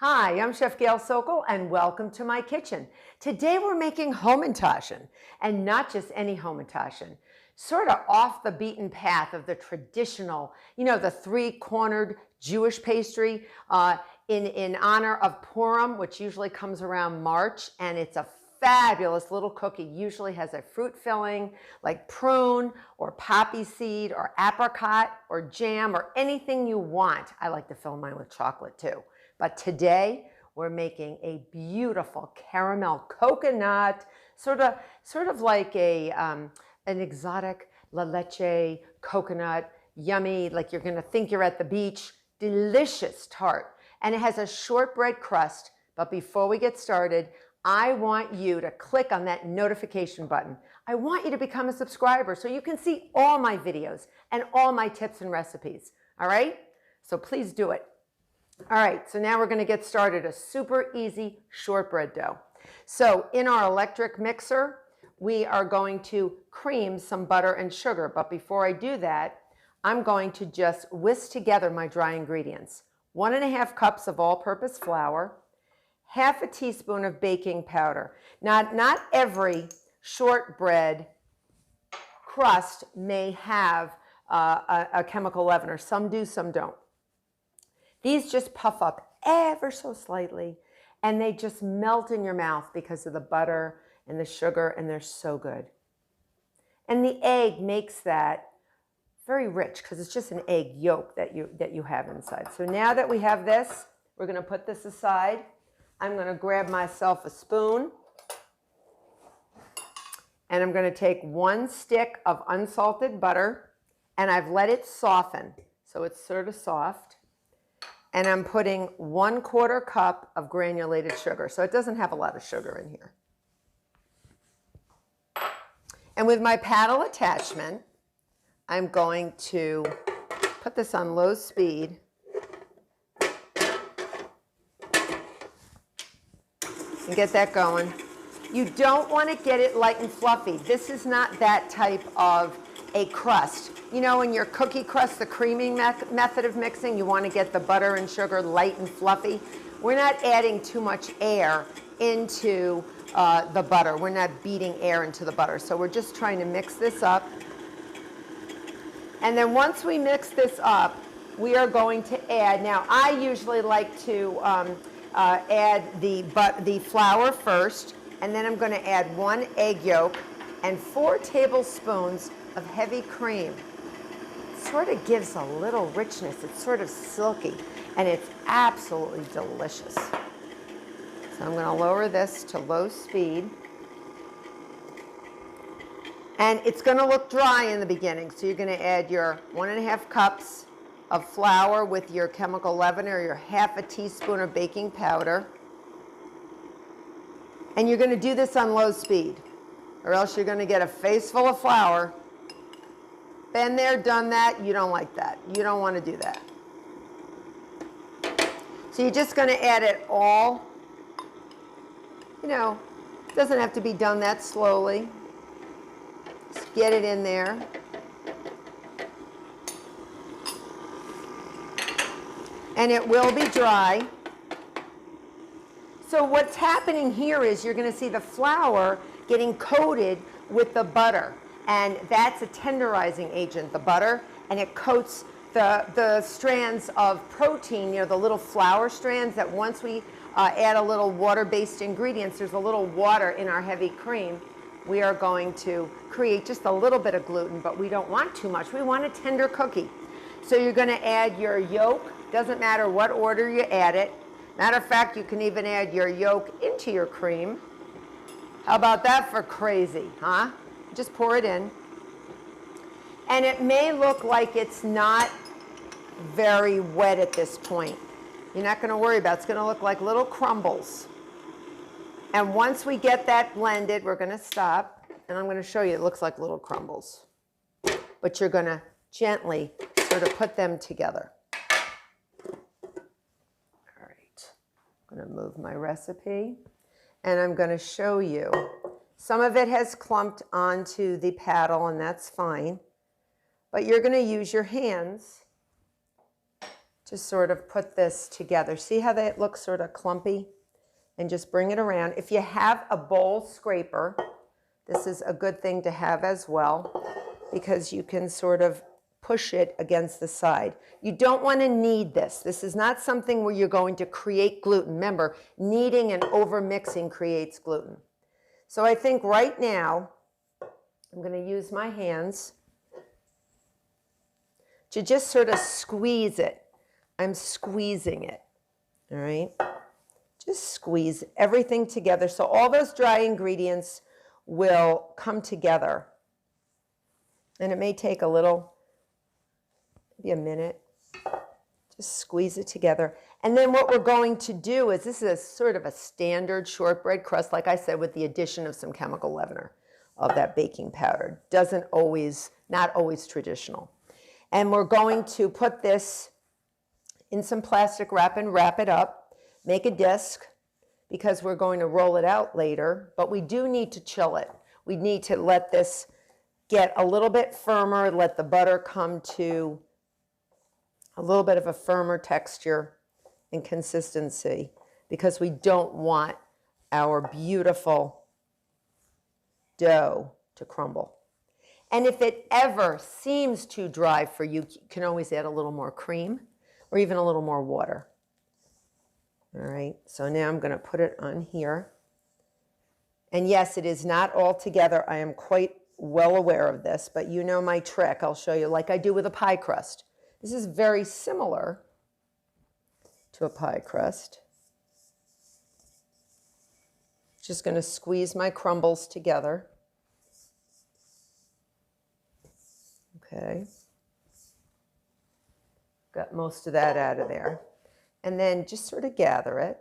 Hi, I'm Chef Gail Sokol and welcome to my kitchen. Today we're making Hamantaschen, and not just any Hamantaschen, sort of off the beaten path of the traditional, the three-cornered Jewish pastry in honor of Purim, which usually comes around March, and it's a fabulous little cookie. Usually has a fruit filling like prune or poppy seed or apricot or jam or anything you want. I like to fill mine with chocolate too. But today we're making a beautiful caramel coconut, sort of like an exotic la leche coconut, yummy, like you're gonna think you're at the beach, delicious tart. And it has a shortbread crust. But before we get started, I want you to click on that notification button. I want you to become a subscriber so you can see all my videos and all my tips and recipes, all right? So please do it. All right, so now we're going to get started. A super easy shortbread dough. So in our electric mixer, we are going to cream some butter and sugar. But before I do that, I'm going to just whisk together my dry ingredients. 1.5 cups of all-purpose flour, 1/2 teaspoon of baking powder. Not every shortbread crust may have a chemical leavener. Some do, some don't. These just puff up ever so slightly, and they just melt in your mouth because of the butter and the sugar, and they're so good. And the egg makes that very rich because it's just an egg yolk that you have inside. So now that we have this, we're going to put this aside. I'm going to grab myself a spoon, and I'm going to take 1 stick of unsalted butter, and I've let it soften, so it's sort of soft. And I'm putting 1/4 cup of granulated sugar. So it doesn't have a lot of sugar in here. And with my paddle attachment, I'm going to put this on low speed. And get that going. You don't want to get it light and fluffy. This is not that type of a crust. You know, in your cookie crust, the creaming method of mixing, you want to get the butter and sugar light and fluffy. We're not adding too much air into the butter. We're not beating air into the butter. So we're just trying to mix this up. And then once we mix this up, we are going to add, now I usually like to add the flour first, and then I'm going to add 1 egg yolk and 4 tablespoons of heavy cream. Sort of gives a little richness. It's sort of silky, and it's absolutely delicious. So I'm going to lower this to low speed. And it's going to look dry in the beginning, so you're going to add your 1.5 cups of flour with your chemical leavener, your 1/2 teaspoon of baking powder. And you're going to do this on low speed, or else you're going to get a face full of flour. Been there, done that. You don't like that. You don't want to do that. So you're just going to add it all. You know, it doesn't have to be done that slowly. Just get it in there. And it will be dry. So what's happening here is you're going to see the flour getting coated with the butter. And that's a tenderizing agent, the butter, and it coats the strands of protein, the little flour strands that once we add a little water-based ingredients, there's a little water in our heavy cream, we are going to create just a little bit of gluten, but we don't want too much. We want a tender cookie. So you're going to add your yolk. Doesn't matter what order you add it. Matter of fact, you can even add your yolk into your cream. How about that for crazy, huh? Just pour it in. And it may look like it's not very wet at this point. You're not going to worry about it. It's going to look like little crumbles. And once we get that blended, we're going to stop. And I'm going to show you, it looks like little crumbles. But you're going to gently sort of put them together. All right. I'm going to move my recipe. And I'm going to show you. Some of it has clumped onto the paddle, and that's fine. But you're going to use your hands to sort of put this together. See how that looks sort of clumpy? And just bring it around. If you have a bowl scraper, this is a good thing to have as well, because you can sort of push it against the side. You don't want to knead this. This is not something where you're going to create gluten. Remember, kneading and overmixing creates gluten. So I think right now, I'm going to use my hands to just sort of squeeze it. I'm squeezing it, all right? Just squeeze everything together so all those dry ingredients will come together. And it may take a little, maybe a minute. Just squeeze it together. And then what we're going to do is, this is a sort of a standard shortbread crust, like I said, with the addition of some chemical leavener of that baking powder. Not always traditional. And we're going to put this in some plastic wrap and wrap it up. Make a disc, because we're going to roll it out later, but we do need to chill it. We need to let this get a little bit firmer, let the butter come to a little bit of a firmer texture and consistency, because we don't want our beautiful dough to crumble. And if it ever seems too dry for you, you can always add a little more cream or even a little more water. All right, so now I'm going to put it on here. And yes, it is not all together. I am quite well aware of this, but you know my trick. I'll show you, like I do with a pie crust. This is very similar to a pie crust. Just going to squeeze my crumbles together. Okay. Got most of that out of there. And then just sort of gather it.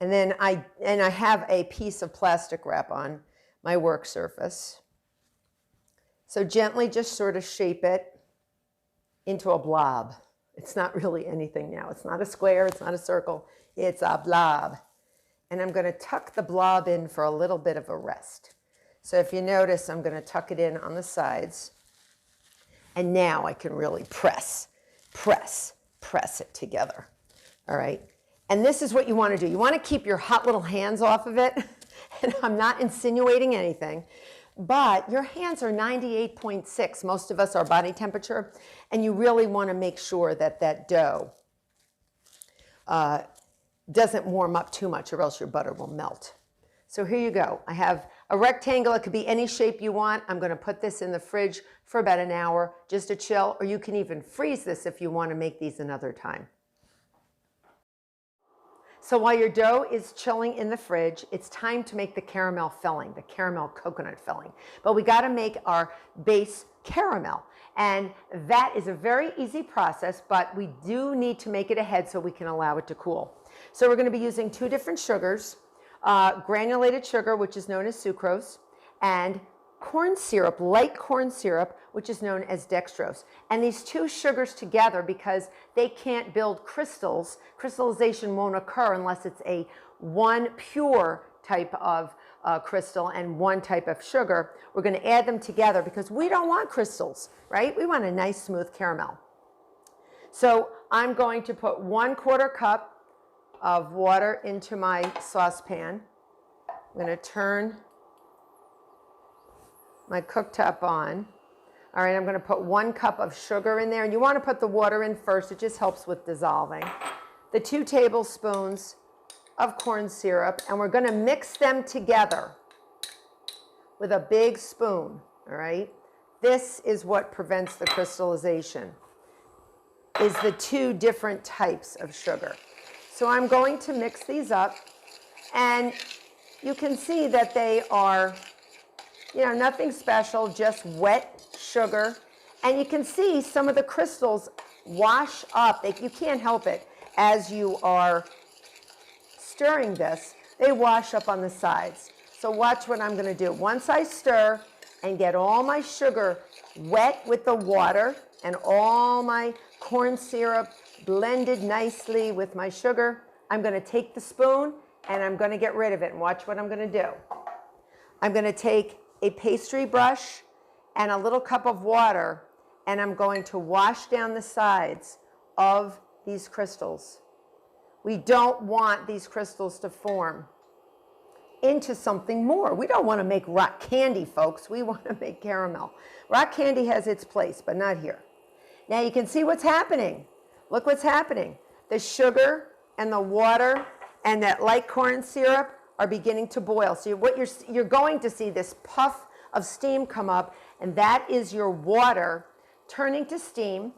And then I have a piece of plastic wrap on my work surface. So gently just sort of shape it into a blob. It's not really anything now. It's not a square, it's not a circle, it's a blob. And I'm going to tuck the blob in for a little bit of a rest. So if you notice, I'm going to tuck it in on the sides. And now I can really press it together. All right. And this is what you want to do. You want to keep your hot little hands off of it. And I'm not insinuating anything, but your hands are 98.6. Most of us are body temperature. And you really want to make sure that that dough doesn't warm up too much, or else your butter will melt. So here you go. I have a rectangle. It could be any shape you want. I'm going to put this in the fridge for about an hour just to chill, or you can even freeze this if you want to make these another time. So while your dough is chilling in the fridge, it's time to make the caramel filling, the caramel coconut filling. But we got to make our base caramel. And that is a very easy process, but we do need to make it ahead so we can allow it to cool. So we're going to be using two different sugars. Granulated sugar, which is known as sucrose, and corn syrup, light corn syrup, which is known as dextrose. And these two sugars together, because they can't build crystals, crystallization won't occur unless it's a one pure type of crystal and one type of sugar. We're going to add them together because we don't want crystals, right? We want a nice smooth caramel. So I'm going to put 1/4 cup of water into my saucepan. I'm going to turn my cooktop on. All right, I'm going to put 1 cup of sugar in there. And you want to put the water in first. It just helps with dissolving. The 2 tablespoons of corn syrup. And we're going to mix them together with a big spoon. All right. This is what prevents the crystallization, is the 2 different types of sugar. So I'm going to mix these up, and you can see that they are, nothing special, just wet sugar. And you can see some of the crystals wash up. You can't help it. As you are stirring this, they wash up on the sides. So watch what I'm going to do. Once I stir and get all my sugar wet with the water and all my corn syrup blended nicely with my sugar, I'm going to take the spoon and I'm going to get rid of it. And watch what I'm going to do. I'm going to take a pastry brush and a little cup of water, and I'm going to wash down the sides of these crystals. We don't want these crystals to form into something more. We don't want to make rock candy, folks. We want to make caramel. Rock candy has its place, but not here. Now you can see what's happening. Look what's happening. The sugar and the water and that light corn syrup are beginning to boil. So what you're going to see this puff of steam come up, and that is your water turning to steam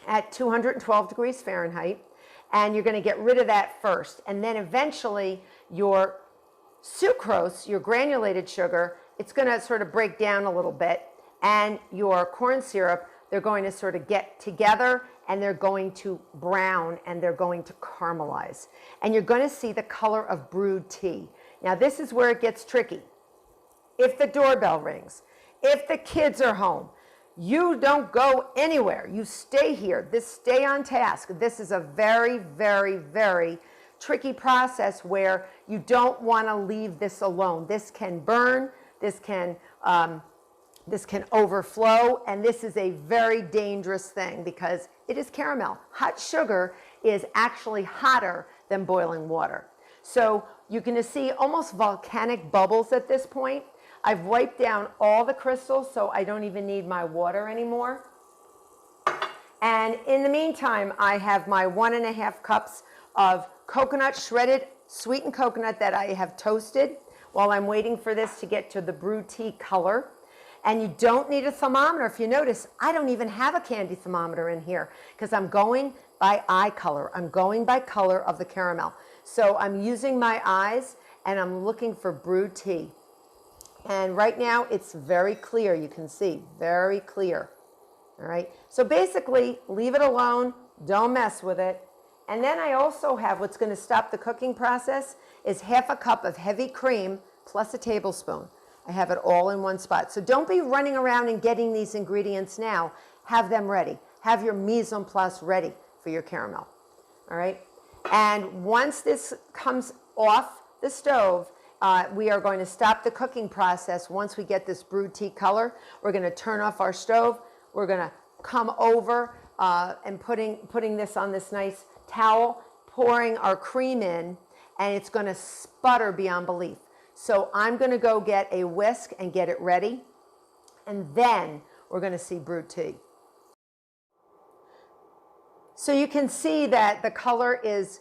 at 212 degrees Fahrenheit. And you're going to get rid of that first. And then eventually your sucrose, your granulated sugar, it's going to sort of break down a little bit. And your corn syrup, they're going to sort of get together and they're going to brown and they're going to caramelize. And you're going to see the color of brewed tea. Now this is where it gets tricky. If the doorbell rings, if the kids are home, you don't go anywhere. You stay here. Stay on task. This is a very, very, very tricky process where you don't want to leave this alone. This can burn. This can overflow, and this is a very dangerous thing because it is caramel. Hot sugar is actually hotter than boiling water. So you're going to see almost volcanic bubbles at this point. I've wiped down all the crystals, so I don't even need my water anymore. And in the meantime, I have my 1.5 cups of coconut, shredded sweetened coconut that I have toasted while I'm waiting for this to get to the brewed tea color. And you don't need a thermometer. If you notice, I don't even have a candy thermometer in here because I'm going by eye color. I'm going by color of the caramel. So I'm using my eyes and I'm looking for brewed tea. And right now it's very clear. You can see, very clear. All right. So basically, leave it alone. Don't mess with it. And then I also have what's going to stop the cooking process is 1/2 cup of heavy cream plus a tablespoon. I have it all in one spot. So don't be running around and getting these ingredients now. Have them ready. Have your mise en place ready for your caramel. All right. And once this comes off the stove, we are going to stop the cooking process. Once we get this brewed tea color, we're going to turn off our stove. We're going to come over and putting this on this nice towel, pouring our cream in, and it's going to sputter beyond belief. So I'm going to go get a whisk and get it ready, and then we're going to see brewed tea. So you can see that the color is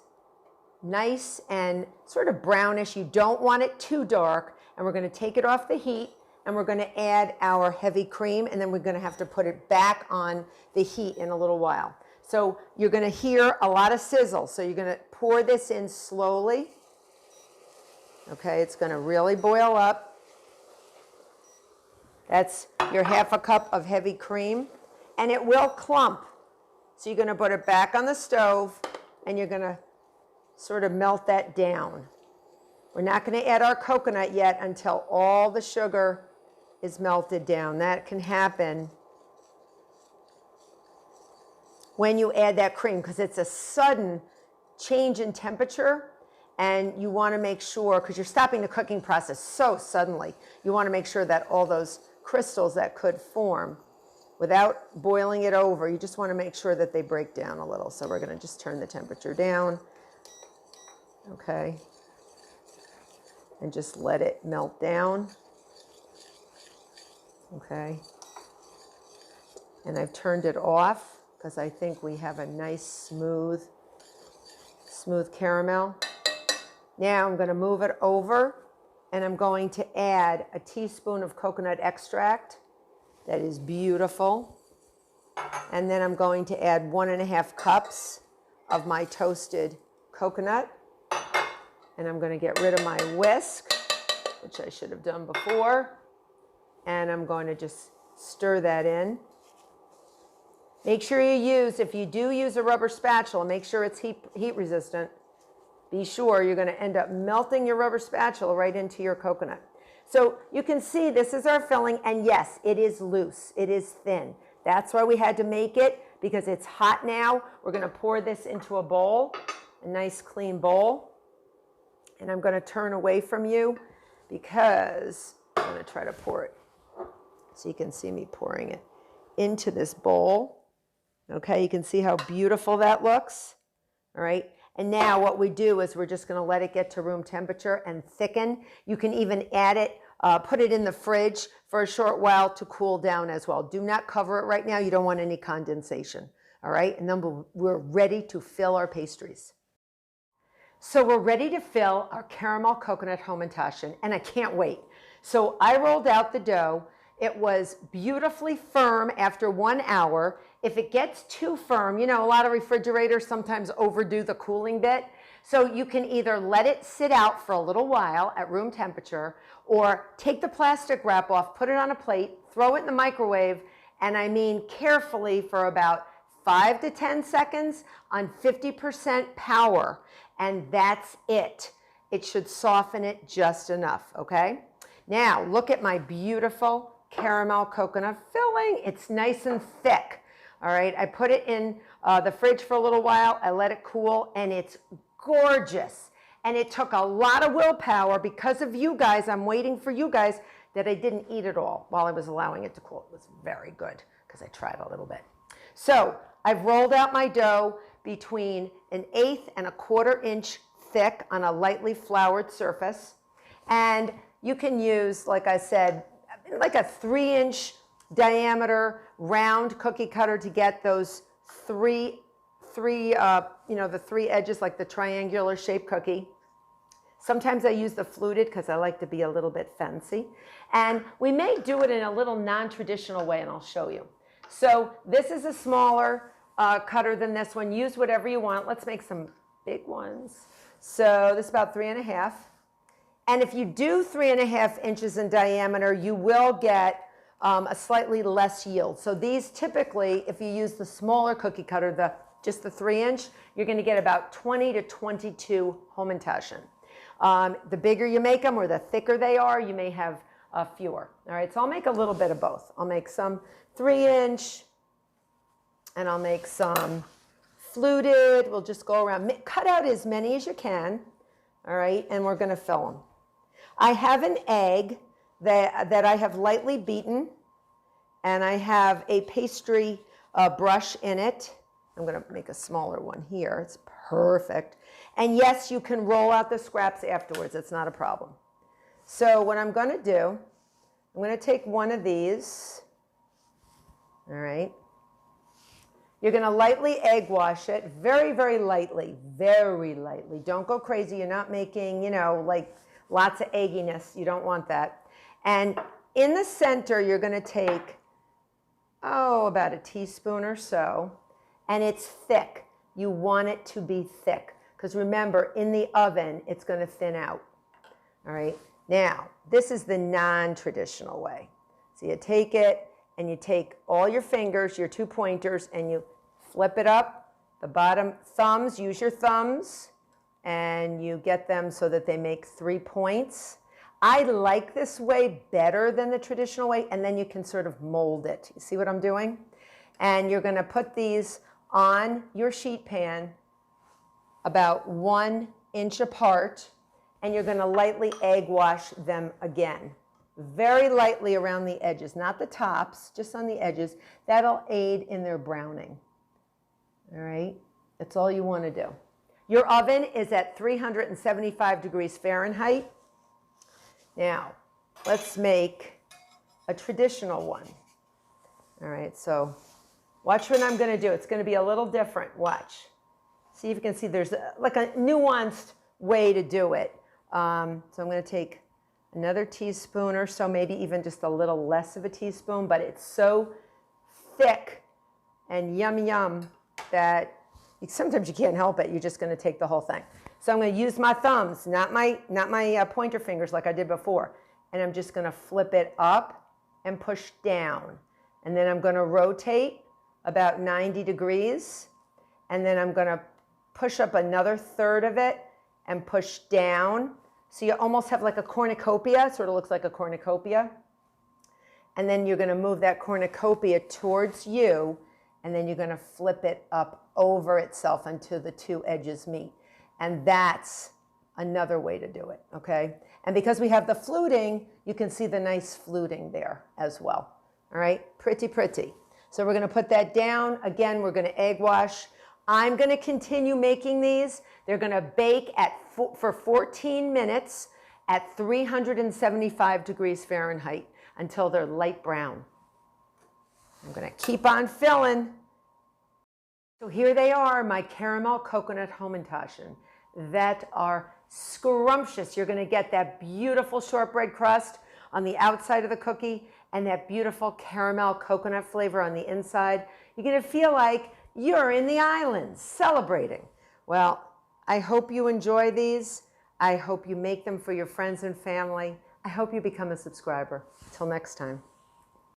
nice and sort of brownish. You don't want it too dark, and we're going to take it off the heat, and we're going to add our heavy cream, and then we're going to have to put it back on the heat in a little while. So you're going to hear a lot of sizzle. So you're going to pour this in slowly. Okay, it's going to really boil up. That's your 1/2 cup of heavy cream, and it will clump. So you're going to put it back on the stove, and you're going to sort of melt that down. We're not going to add our coconut yet until all the sugar is melted down. That can happen when you add that cream because it's a sudden change in temperature, and you want to make sure, because you're stopping the cooking process so suddenly, you want to make sure that all those crystals that could form without boiling it over, you just want to make sure that they break down a little. So we're going to just turn the temperature down. Okay. And just let it melt down. Okay. And I've turned it off because I think we have a nice smooth caramel. Now I'm going to move it over, and I'm going to add a teaspoon of coconut extract. That is beautiful. And then I'm going to add 1.5 cups of my toasted coconut. And I'm going to get rid of my whisk, which I should have done before. And I'm going to just stir that in. Make sure you use, if you do use a rubber spatula, make sure it's heat resistant. Be sure you're going to end up melting your rubber spatula right into your coconut. So you can see this is our filling, and yes, it is loose. It is thin. That's why we had to make it, because it's hot now. We're going to pour this into a bowl, a nice clean bowl. And I'm going to turn away from you because I'm going to try to pour it so you can see me pouring it into this bowl. Okay, you can see how beautiful that looks. All right, and now what we do is we're just going to let it get to room temperature and thicken. You can even add it, put it in the fridge for a short while to cool down as well. Do not cover it right now. You don't want any condensation. All right, and then we're ready to fill our pastries. So we're ready to fill our caramel coconut Hamantaschen, and I can't wait. So I rolled out the dough. It was beautifully firm after 1 hour. If it gets too firm, you know, a lot of refrigerators sometimes overdo the cooling bit. So you can either let it sit out for a little while at room temperature, or take the plastic wrap off, put it on a plate, throw it in the microwave, and I mean carefully for about 5 to 10 seconds on 50% power, and that's it. It should soften it just enough, okay? Now, look at my beautiful caramel coconut filling. It's nice and thick, all right? I put it in the fridge for a little while. I let it cool, and it's gorgeous. And it took a lot of willpower because of you guys. I'm waiting for you guys that I didn't eat it all while I was allowing it to cool. It was very good because I tried a little bit. So I've rolled out my dough between 1/8 and 1/4 inch thick on a lightly floured surface. And you can use, like I said, like a 3-inch diameter round cookie cutter to get those three, the 3 edges, like the triangular shaped cookie. Sometimes I use the fluted because I like to be a little bit fancy. And we may do it in a little non-traditional way, and I'll show you. So this is a smaller cutter than this one. Use whatever you want. Let's make some big ones. So this is about 3.5. And if you do 3.5 inches in diameter, you will get a slightly less yield. So these typically, if you use the smaller cookie cutter, just the 3-inch, you're going to get about 20 to 22 Hamantaschen. The bigger you make them or the thicker they are, you may have fewer. All right, so I'll make a little bit of both. I'll make some 3-inch, and I'll make some fluted. We'll just go around, cut out as many as you can. All right, and we're going to fill them. I have an egg that I have lightly beaten, and I have a pastry brush in it. I'm going to make a smaller one here. It's perfect. And yes, you can roll out the scraps afterwards. It's not a problem. So what I'm going to do, I'm going to take one of these. All right. You're going to lightly egg wash it, very, very lightly, very lightly. Don't go crazy. You're not making, like lots of egginess. You don't want that. And in the center, you're going to take, about a teaspoon or so. And it's thick. You want it to be thick. Because remember, in the oven, it's going to thin out. All right. Now, this is the non-traditional way. So you take it, and you take all your fingers, your 2 pointers, and you flip it up. The bottom thumbs, use your thumbs, and you get them so that they make 3 points. I like this way better than the traditional way, and then you can sort of mold it. You see what I'm doing? And you're going to put these on your sheet pan about 1 inch apart, and you're going to lightly egg wash them again. Very lightly around the edges, not the tops, just on the edges. That'll aid in their browning. All right, that's all you want to do. Your oven is at 375 degrees Fahrenheit. Now, let's make a traditional one. All right, so watch what I'm going to do. It's going to be a little different. Watch. See if you can see there's like a nuanced way to do it. So I'm going to take another teaspoon or so, maybe even just a little less of a teaspoon, but it's so thick and yum yum that sometimes you can't help it. You're just going to take the whole thing. So I'm going to use my thumbs, not my pointer fingers like I did before. And I'm just going to flip it up and push down. And then I'm going to rotate about 90 degrees. And then I'm going to push up another third of it and push down. So you almost have like a cornucopia. It sort of looks like a cornucopia. And then you're going to move that cornucopia towards you. And then you're going to flip it up over itself until the 2 edges meet. And that's another way to do it, okay? And because we have the fluting, you can see the nice fluting there as well. All right, pretty, pretty. So we're going to put that down. Again, we're going to egg wash. I'm going to continue making these. They're going to bake for 14 minutes at 375 degrees Fahrenheit until they're light brown. I'm going to keep on filling. So here they are, my caramel coconut Hamantaschen that are scrumptious. You're going to get that beautiful shortbread crust on the outside of the cookie and that beautiful caramel coconut flavor on the inside. You're going to feel like you're in the islands celebrating. Well, I hope you enjoy these. I hope you make them for your friends and family. I hope you become a subscriber. Till next time.